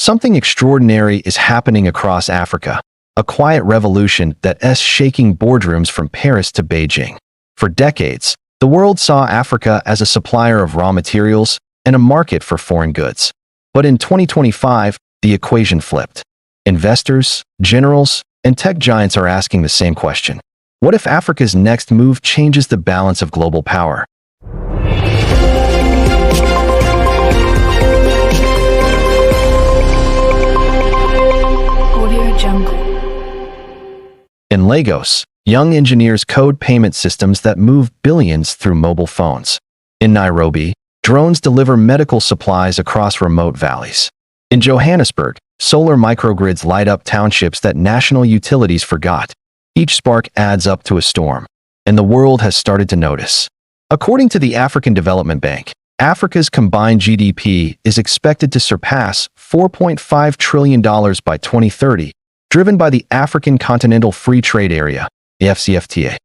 Something extraordinary is happening across Africa, a quiet revolution that's shaking boardrooms from Paris to Beijing. For decades, the world saw Africa as a supplier of raw materials and a market for foreign goods. But in 2025, the equation flipped. Investors, generals, and tech giants are asking the same question. What if Africa's next move changes the balance of global power? In Lagos, young engineers code payment systems that move billions through mobile phones. In Nairobi, drones deliver medical supplies across remote valleys. In Johannesburg, solar microgrids light up townships that national utilities forgot. Each spark adds up to a storm, and the world has started to notice. According to the African Development Bank, Africa's combined GDP is expected to surpass $4.5 trillion by 2030, driven by the African Continental Free Trade Area, AfCFTA,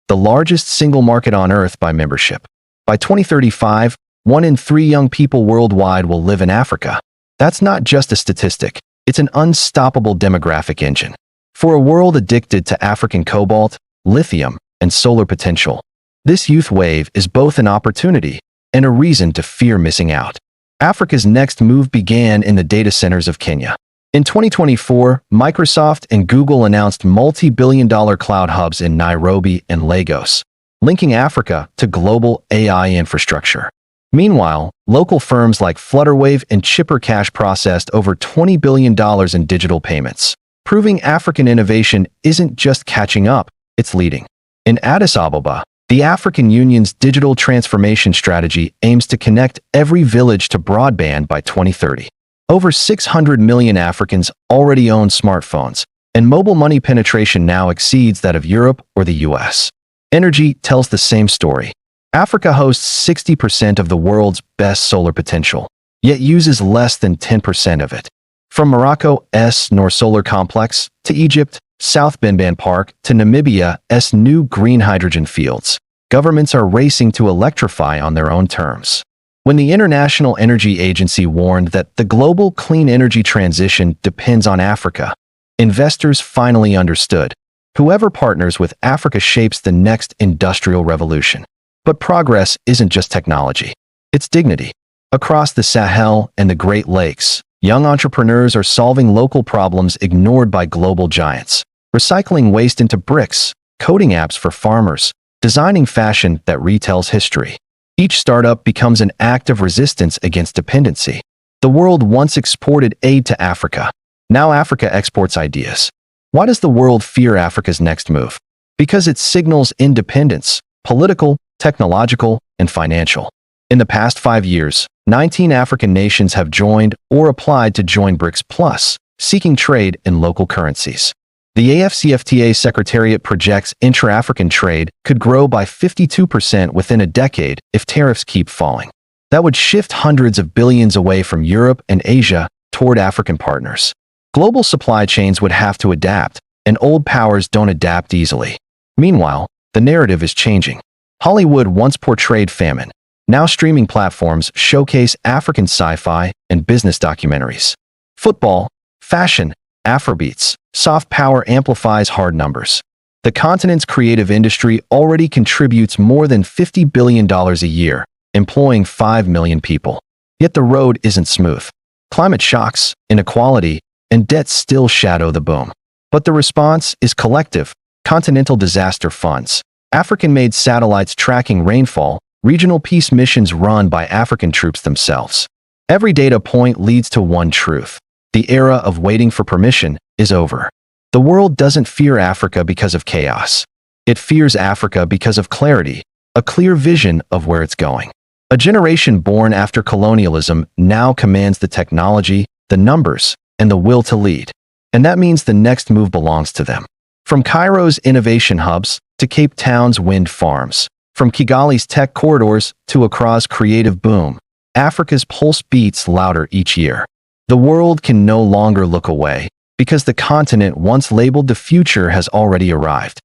the largest single market on Earth by membership. By 2035, 1 in 3 young people worldwide will live in Africa. That's not just a statistic, it's an unstoppable demographic engine. For a world addicted to African cobalt, lithium, and solar potential, this youth wave is both an opportunity and a reason to fear missing out. Africa's next move began in the data centers of Kenya. In 2024, Microsoft and Google announced multi-billion-dollar cloud hubs in Nairobi and Lagos, linking Africa to global AI infrastructure. Meanwhile, local firms like Flutterwave and Chipper Cash processed over $20 billion in digital payments, proving African innovation isn't just catching up, it's leading. In Addis Ababa, the African Union's digital transformation strategy aims to connect every village to broadband by 2030. Over 600 million Africans already own smartphones, and mobile money penetration now exceeds that of Europe or the US. Energy tells the same story. Africa hosts 60% of the world's best solar potential, yet uses less than 10% of it. From Morocco's Noor Solar Complex to Egypt, South Benban Park to Namibia's new green hydrogen fields, governments are racing to electrify on their own terms. When the International Energy Agency warned that the global clean energy transition depends on Africa, investors finally understood. Whoever partners with Africa shapes the next industrial revolution. But progress isn't just technology, it's dignity. Across the Sahel and the Great Lakes, young entrepreneurs are solving local problems ignored by global giants, recycling waste into bricks, coding apps for farmers, designing fashion that retells history. Each startup becomes an act of resistance against dependency. The world once exported aid to Africa. Now Africa exports ideas. Why does the world fear Africa's next move? Because it signals independence, political, technological, and financial. In the past 5 years, 19 African nations have joined or applied to join BRICS Plus, seeking trade in local currencies. The AfCFTA Secretariat projects intra-African trade could grow by 52% within a decade if tariffs keep falling. That would shift hundreds of billions away from Europe and Asia toward African partners. Global supply chains would have to adapt, and old powers don't adapt easily. Meanwhile, the narrative is changing. Hollywood once portrayed famine. Now streaming platforms showcase African sci-fi and business documentaries. Football, fashion, Afrobeats, soft power amplifies hard numbers. The continent's creative industry already contributes more than $50 billion a year, employing 5 million people. Yet the road isn't smooth. Climate shocks, inequality, and debt still shadow the boom. But the response is collective. Continental disaster funds, African-made satellites tracking rainfall, regional peace missions run by African troops themselves. Every data point leads to one truth. The era of waiting for permission is over. The world doesn't fear Africa because of chaos. It fears Africa because of clarity, a clear vision of where it's going. A generation born after colonialism now commands the technology, the numbers, and the will to lead. And that means the next move belongs to them. From Cairo's innovation hubs to Cape Town's wind farms, from Kigali's tech corridors to Accra's creative boom, Africa's pulse beats louder each year. The world can no longer look away, because the continent once labeled the future has already arrived.